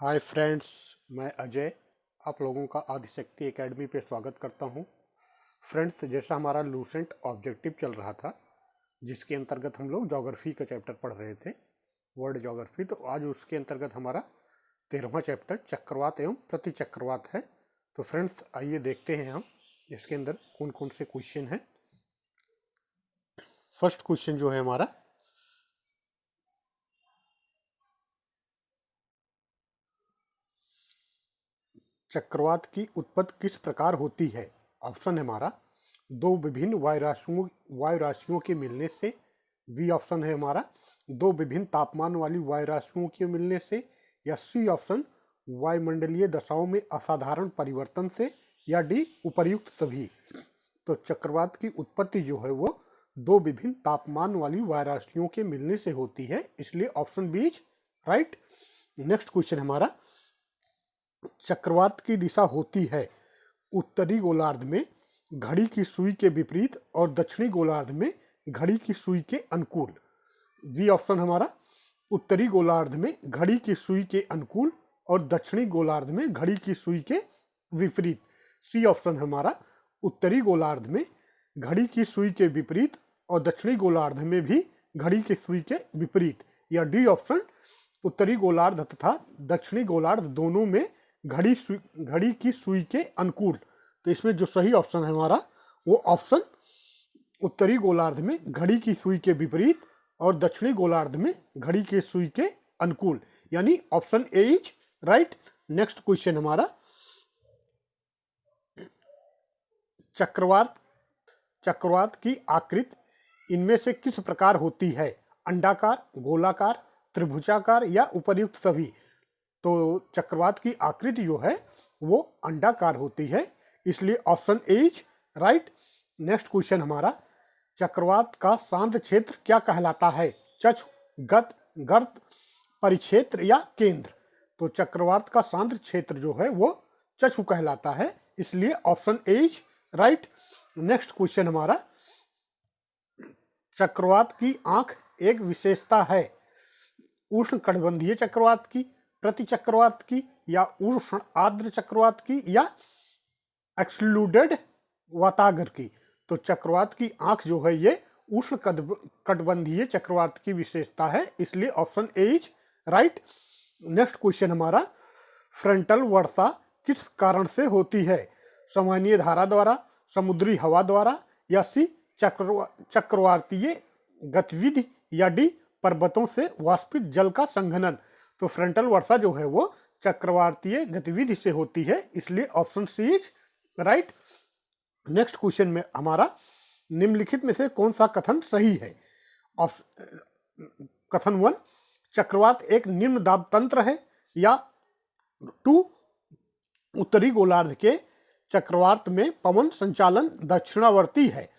Hi friends, मैं अजय आप लोगों का आदिशक्ति एकेडमी पे स्वागत करता हूं। फ्रेंड्स, जैसा हमारा लूसेंट ऑब्जेक्टिव चल रहा था जिसके अंतर्गत हम लोग ज्योग्राफी का चैप्टर पढ़ रहे थे, वर्ल्ड ज्योग्राफी, तो आज उसके अंतर्गत हमारा 13वां चैप्टर चक्रवात एवं प्रतिचक्रवात है। तो फ्रेंड्स, आइए देखते हैं हम इसके अंदर कौन कौन से क्वेश्चन हैं। फर्स्ट क्वेश्चन जो है हमारा, चक्रवात की उत्पत्ति किस प्रकार होती है। ऑप्शन है हमारा दो विभिन्न वायुराशियों के मिलने से, बी ऑप्शन है हमारा दो विभिन्न तापमान वाली वायुराशियों के मिलने से, या सी ऑप्शन वायुमंडलीय दशाओं में असाधारण परिवर्तन से, या डी उपर्युक्त सभी। तो चक्रवात की उत्पत्ति जो है वो दो विभिन्न तापमान वाली वायुराशियों के मिलने से होती है, इसलिए option B is right. Next question हमारा, चक्रवात की दिशा होती है उत्तरी गोलार्ध में घड़ी की सुई के विपरीत और दक्षिणी गोलार्ध में घड़ी की सुई के अनुकूल। बी ऑप्शन हमारा उत्तरी गोलार्ध में घड़ी की सुई के अनुकूल और दक्षिणी गोलार्ध में घड़ी की सुई के विपरीत। सी ऑप्शन हमारा उत्तरी गोलार्ध में घड़ी की सुई के विपरीत और दक्षिणी गोलार्ध में भी घड़ी की सुई के विपरीत, या डी ऑप्शन उत्तरी गोलार्ध तथा दक्षिणी गोलार्ध दोनों में घड़ी की सुई के अनुकूल। तो इसमें जो सही ऑप्शन है हमारा वो ऑप्शन उत्तरी गोलार्ध में घड़ी की सुई के विपरीत और दक्षिणी गोलार्ध में घड़ी की सुई के अनुकूल, यानी option A is right. Next question हमारा, चक्रवात की आकृति इनमें से किस प्रकार होती है। अंडाकार, गोलाकार, त्रिभुजाकार या उपर्युक्त सभी। तो चक्रवात की आकृति जो है वो अंडाकार होती है, इसलिए option A is right. Next question हमारा, चक्रवात का सांद्र क्षेत्र क्या कहलाता है। चक्ष, गत, गर्त, परिक्षेत्र या केंद्र। तो चक्रवात का सांद्र क्षेत्र जो है वो चक्षु कहलाता है, इसलिए option A is right. Next question हमारा, चक्रवात की आंख एक विशेषता है उष्ण कटिबंधीय चक्रवात की, प्रति चक्रवात की, या उष्ण आर्द्र चक्रवात की, या एक्सक्लूडेड वातागर की। तो चक्रवात की आंख जो है ये उष्ण कटिबंधीय चक्रवात की विशेषता है, इसलिए option A is right. Next question हमारा, फ्रंटल वर्षा किस कारण से होती है। सामान्य धारा द्वारा, समुद्री हवा द्वारा, या सी चक्रवातीय गतिविधि, या डी पर्वतों से वाष्पित जल का संघनन। तो फ्रंटल वर्षा जो है वो चक्रवातीय गतिविधि से होती है, इसलिए option C is right. Next question में हमारा, निम्नलिखित में से कौन सा कथन सही है। कथन 1, चक्रवात एक निम्न दाब तंत्र है, या 2, उत्तरी गोलार्ध के चक्रवात में पवन संचालन दक्षिणावर्ती है।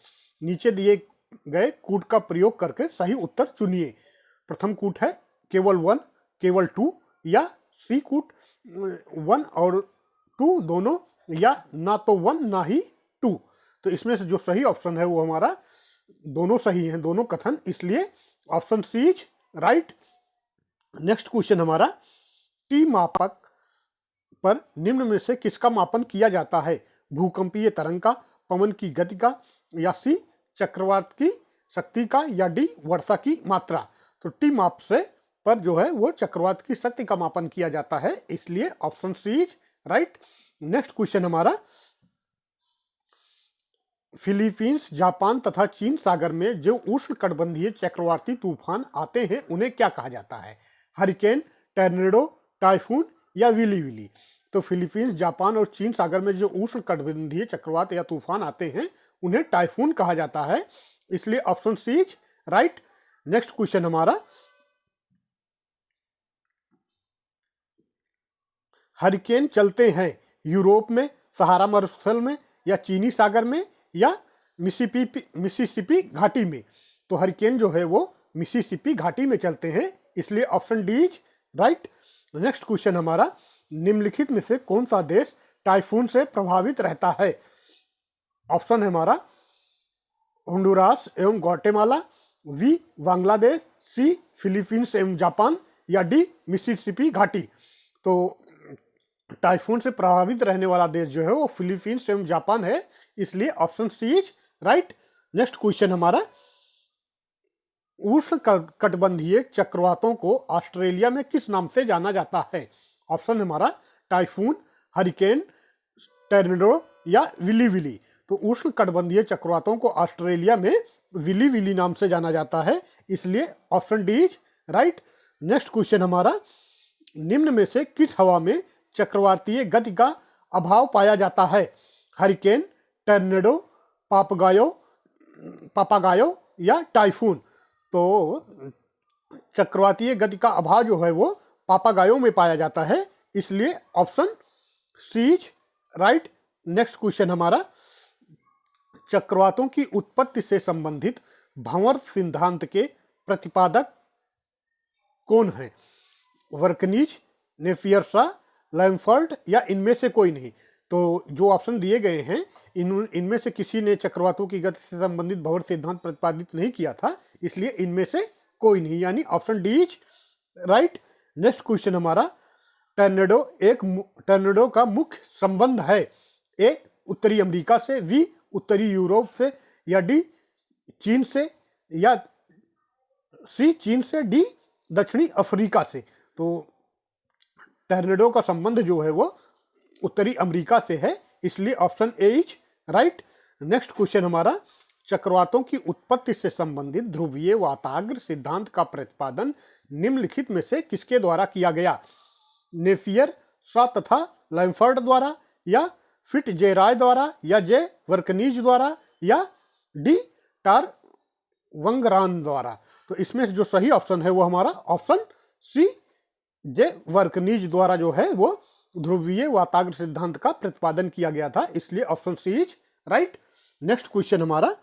नीचे दिए गए कूट का प्रयोग करके सही उत्तर चुनिए। प्रथम कूट है केवल 1, केवल 2, या सी कूट 1 और 2 दोनों, या ना तो 1 ना ही 2। तो इसमें से जो सही ऑप्शन है वो हमारा दोनों सही हैं, दोनों कथन, इसलिए option C is right. Next question हमारा, टी मापक पर निम्न में से किसका मापन किया जाता है। भूकंपीय तरंग का, पवन की गति का, या सी चक्रवात की शक्ति का, या डी वर्षा की मात्रा। तो टी माप से पर जो है वो चक्रवात की शक्ति का मापन किया जाता है, इसलिए option C is right. Next question हमारा, फिलीपींस, जापान तथा चीन सागर में जो उष्ण कटिबंधीय चक्रवाती तूफान आते हैं उन्हें क्या कहा जाता है। हरिकेन, टर्नेडो, टाइफून, या विली विली। तो फिलीपींस, जापान और चीन सागर में जो उष्ण कटिबंधीय चक्रवात या तूफान आते हैं उन्हें टाइफून कहा जाता है, इसलिए option C is right. Next question हमारा, हरिकेन चलते हैं यूरोप में, सहारा मरुस्थल में, या चीनी सागर में, या मिसिसिपी घाटी में। तो हरिकेन जो है वो मिसिसिपी घाटी में चलते हैं, इसलिए option D is right. Next question हमारा, निम्नलिखित में से कौन सा देश टाइफून से प्रभावित रहता है। ऑप्शन है हमारा होंडुरास एवं Guatemala, B Bangladesh, C Philippines एवं जापान, या डी मिसिसिपी घाटी। तो टाइफून से प्रभावित रहने वाला देश जो है वो फिलीपींस एवं जापान है, इसलिए option C is right. Next question हमारा, उष्ण कटिबंधीय चक्रवातों को ऑस्ट्रेलिया में किस नाम से जाना जाता है? ऑप्शन हमारा टाइफून, हरिकेन, टर्नेडो या विली विली। तो उष्ण कटिबंधीय चक्रवातों को ऑस्ट्रेलिया में विली विली नाम से जाना जाता है, इसलिए option D is right. Next question हमारा, निम्न में से किस हवा में चक्रवातीय गति का अभाव पाया जाता है? हरिकेन, टर्नेडो, पापागायो या टाइफून। तो चक्रवातीय गति का अभाव जो है वो पापागायो में पाया जाता है, इसलिए option C is right. Next question हमारा, चक्रवातों की उत्पत्ति से संबंधित भंवर सिद्धांत के प्रतिपादक कौन है? वर्कनीज, नेपियर, लैम्फर्ट या इनमें से कोई नहीं। तो जो ऑप्शन दिए गए हैं इनमें से किसी ने चक्रवातों की गति से संबंधित भंवर सिद्धांत प्रतिपादित नहीं किया था, इसलिए इनमें से कोई नहीं, यानी option D is right. Next question हमारा, टर्नेडो का मुख्य संबंध है? ए उत्तरी अमेरिका से, बी उत्तरी यूरोप से, या डी चीन से, या सी चीन से, डी दक्षिणी अफ्रीका से। तो टर्नेडो का संबंध जो है वो उत्तरी अमेरिका से है, इसलिए option A is right. Next question हमारा, चक्रवातों की उत्पत्ति से संबंधित ध्रुवीय वाताग्र सिद्धांत का प्रतिपादन निम्नलिखित में से किसके द्वारा किया गया? नेपियर, शॉ तथा लैम्फर्ट द्वारा, या फिट्जेराय द्वारा, या जे वर्कनीज द्वारा, या डी टारवंगरान द्वारा। तो इसमें जो सही ऑप्शन है वो हमारा ऑप्शन सी जे वर्कनीज द्वारा जो है वो ध्रुवीय वाताग्र सिद्धांत का प्रतिपादन किया गया था, इसलिए option C is right. Next question हमारा,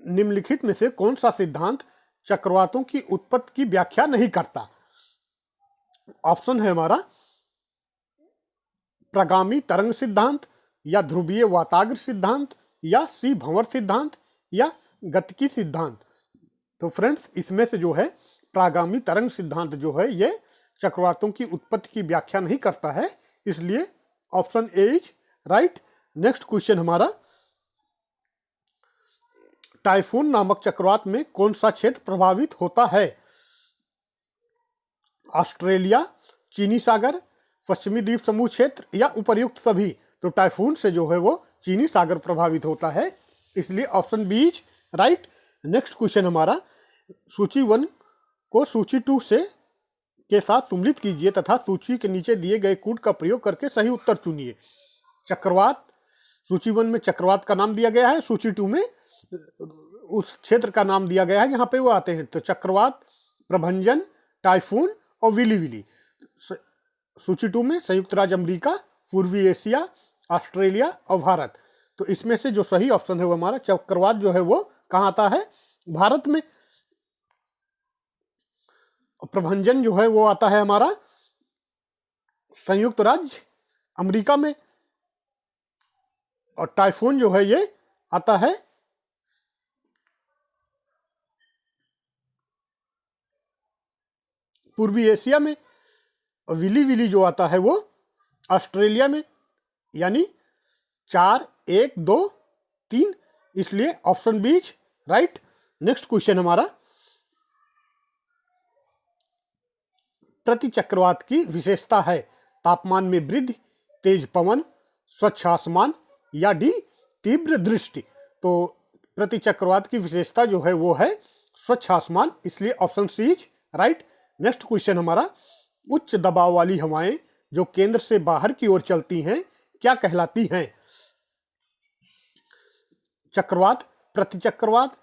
निम्नलिखित में से कौन सा सिद्धांत चक्रवातों की उत्पत्ति की व्याख्या नहीं करता? ऑप्शन है हमारा प्रगामी तरंग सिद्धांत, या ध्रुवीय वाताग्र सिद्धांत, या सी भंवर सिद्धांत, या गतिकी सिद्धांत। तो फ्रेंड्स, इसमें से जो है प्रागामी तरंग सिद्धांत जो है ये चक्रवातों की उत्पत्ति की व्याख्या नहीं करता है, इसलिए option A is right. Next question हमारा, टाइफून नामक चक्रवात में कौन सा क्षेत्र प्रभावित होता है? ऑस्ट्रेलिया, चीनी सागर, पश्चिमी द्वीप समूह क्षेत्र, या उपर्युक्त सभी। तो टाइफून से जो है वो चीनी सागर प्रभावित होता है, इसलिए option B is right. Next question हमारा, सूची 1 को सूची 2 से के साथ सम्मिलित कीजिए तथा सूची के नीचे दिए गए कूट का प्रयोग करके सही उत्तर चुनिए। चक्रवात, सूची 1 में चक्रवात का नाम दिया गया है, सूची 2 में उस क्षेत्र का नाम दिया गया है, यहाँ पे वो आते हैं। तो चक्रवात, प्रभंजन, टाइफून और विली विली। सूची 2 में संयुक्त राज्य अमेरिका, पूर्वी एशिया, ऑस्ट्रेलिया और भारत। तो इसमें से जो सही ऑप्शन है वो हमारा चक्रवात जो है वो कहाँ आता है? भारत में। प्रभंजन जो है वो आता है हमारा संयुक्त राज्य अमेरिका में, और टाइफून जो है ये आता है पूर्वी एशिया में, और विली विली जो आता है वो ऑस्ट्रेलिया में, यानी 4, 1, 2, 3, इसलिए option B right. Next question हमारा, प्रति चक्रवात की विशेषता है? तापमान में वृद्धि, तेज पवन, स्वच्छ आसमान, या डी तीव्र दृष्टि। तो प्रति चक्रवात की विशेषता जो है वो है स्वच्छ आसमान, इसलिए option C is right. Next question हमारा, उच्च दबाव वाली हवाएं जो केंद्र से बाहर की ओर चलती हैं क्या कहलाती हैं? चक्रवात, प्रतिचक्रवात,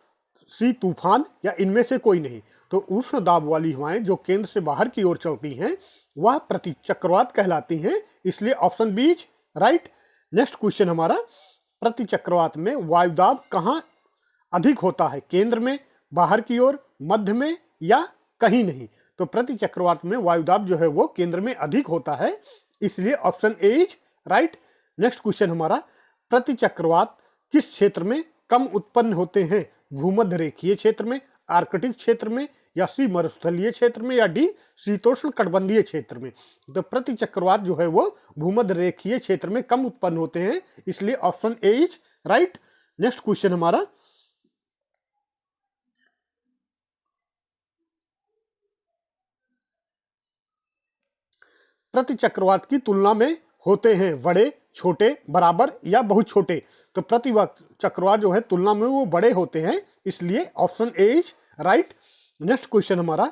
सी तूफान, या इनमें से कोई नहीं। तो उष्ण दाब वाली हवाएं जो केंद्र से बाहर की ओर चलती हैं वह प्रतिचक्रवात कहलाती हैं, इसलिए option B is right. Next question हमारा, प्रतिचक्रवात में वायुदाब कहाँ अधिक होता है? केंद्र में, बाहर की ओर, मध्य में, या कहीं नहीं। तो प्रतिचक्रवात में वायुदाब जो है वो केंद्र में अधिक होता है, इसलिए option A is right. Next question हमारा, प्रतिचक्रवात किस क्षेत्र में कम उत्पन्न होते हैं? भूमध्य रेखीय क्षेत्र में, आर्कटिक क्षेत्र में, या सी मरुस्थलीय क्षेत्र में, या डी शीतोष्ण कटिबंधीय क्षेत्र में। तो प्रति चक्रवात जो है वो भूमध्य रेखीय क्षेत्र में कम उत्पन्न होते हैं, इसलिए option A is right. Next question हमारा, प्रति चक्रवात की तुलना में होते हैं बड़े, छोटे, बराबर या बहुत छोटे। तो प्रति चक्रवात जो है तुलना में वो बड़े होते हैं, इसलिए option A is right. Next question हमारा,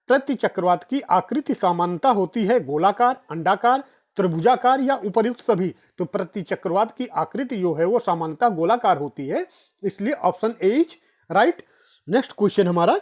प्रति चक्रवात की आकृति सामान्यता होती है गोलाकार, अंडाकार, त्रिभुजाकार या उपर्युक्त सभी। तो प्रति चक्रवात की आकृति जो है वो सामान्यता गोलाकार होती है, इसलिए option A is right. Next question हमारा,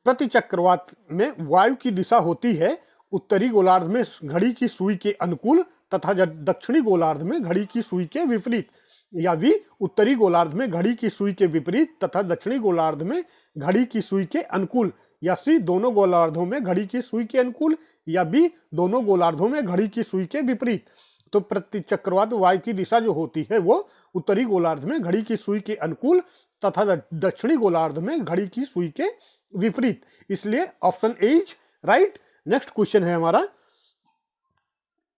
प्रति चक्रवात में वायु की दिशा होती है उत्तरी गोलार्ध में घड़ी की सुई के अनुकूल तथा दक्षिणी गोलार्ध में घड़ी की सुई के विपरीत, या भी उत्तरी गोलार्ध में घड़ी की सुई के विपरीत तथा दक्षिणी गोलार्ध में घड़ी की सुई के अनुकूल, या सी दोनों गोलार्धों में घड़ी की सुई के अनुकूल, या बी दोनों गोलार्धों में घड़ी की सुई के विपरीत। तो प्रति चक्रवात वायु की दिशा जो होती है वो उत्तरी गोलार्ध में घड़ी की सुई के अनुकूल तथा दक्षिणी गोलार्ध में घड़ी की सुई के विपरीत, इसलिए option A is right. Next question है हमारा,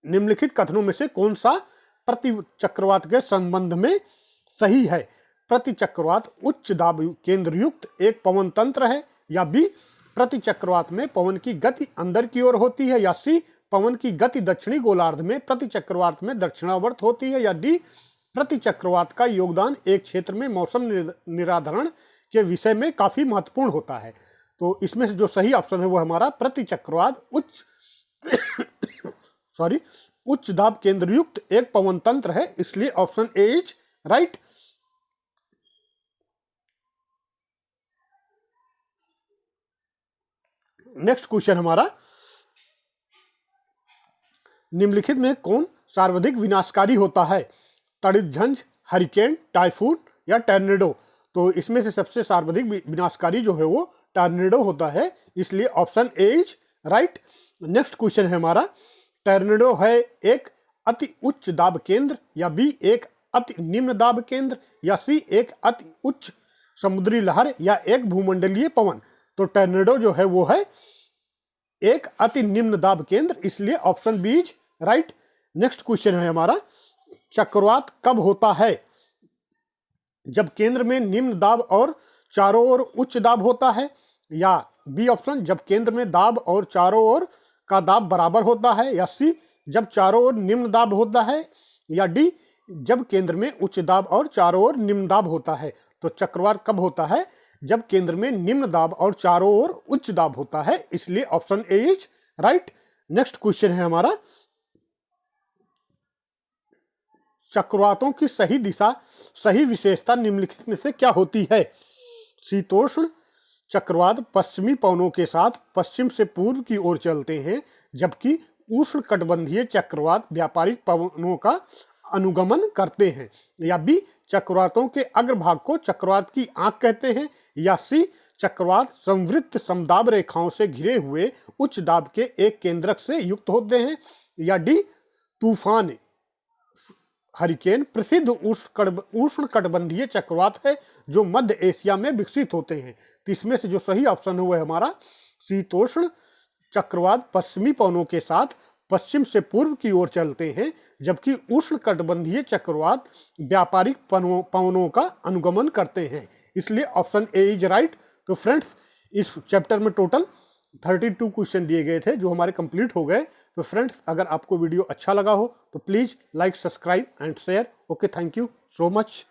निम्नलिखित कथनों में से कौन सा प्रति चक्रवात के संबंध में सही है? प्रति चक्रवात उच्च दाब केंद्र युक्त एक पवन तंत्र है, या बी प्रति चक्रवात में पवन की गति अंदर की ओर होती है, या सी पवन की गति दक्षिणी गोलार्ध में प्रति चक्रवात में दक्षिणावर्त होती है, या डी प्रति चक्रवात का योगदान एक क्षेत्र में मौसम निराधरण के विषय में काफी महत्वपूर्ण होता है। तो इसमें से जो सही ऑप्शन है वो हमारा प्रति चक्रवात उच्च दाब केंद्र युक्त एक पवन तंत्र है, इसलिए option A is right. Next question हमारा, निम्नलिखित में कौन सर्वाधिक विनाशकारी होता है? तड़ितझंझ, हरिकेन, टाइफून या टर्नेडो। तो इसमें से सबसे सर्वाधिक विनाशकारी जो है वो टर्नेडो होता है, इसलिए option A is right. Next question है हमारा, टर्नेडो है एक अति उच्च दाब केंद्र, या बी एक अति निम्न दाब केंद्र, या सी एक अति उच्च समुद्री लहर, या एक भूमंडलीय पवन। तो टर्नेडो जो है वो है एक अति निम्न दाब केंद्र, इसलिए option B is right. Next question है हमारा, चक्रवात कब होता है? जब केंद्र में निम्न दाब और चारों ओर उच्च दाब होता है, या बी ऑप्शन जब केंद्र में दाब और चारों ओर का दाब बराबर होता है, या सी जब चारों ओर निम्न दाब होता है, या डी जब केंद्र में उच्च दाब और चारों ओर निम्न दाब होता है। तो चक्रवात कब होता है? जब केंद्र में निम्न दाब और चारों ओर उच्च दाब होता है, इसलिए option A is right. Next question है हमारा, चक्रवातों की सही दिशा, सही विशेषता निम्नलिखित में से क्या होती है? शीतोष्ण चक्रवात पश्चिमी पवनों के साथ पश्चिम से पूर्व की ओर चलते हैं, जबकि उष्ण कटिबंधीय चक्रवात व्यापारिक पवनों का अनुगमन करते हैं, या बी चक्रवातों के अग्रभाग को चक्रवात की आंख कहते हैं, या सी चक्रवात संवृत्त समदाब रेखाओं से घिरे हुए उच्च दाब के एक केंद्रक से युक्त होते हैं, या डी तूफान हरिकेन प्रसिद्ध उष्ण कटिबंधीय चक्रवात है जो मध्य एशिया में विकसित होते हैं। तो इसमें से जो सही ऑप्शन है वो है हमारा शीतोष्ण चक्रवात पश्चिमी पवनों के साथ पश्चिम से पूर्व की ओर चलते हैं, जबकि उष्ण कटिबंधीय चक्रवात व्यापारिक पवनों का अनुगमन करते हैं, इसलिए ऑप्शन ए इज राइट। तो फ्रेंड्स, इस चैप्टर में टोटल 32 क्वेश्चन दिए गए थे जो हमारे कंप्लीट हो गए। तो फ्रेंड्स, अगर आपको वीडियो अच्छा लगा हो तो please like, subscribe and share. Okay, thank you so much.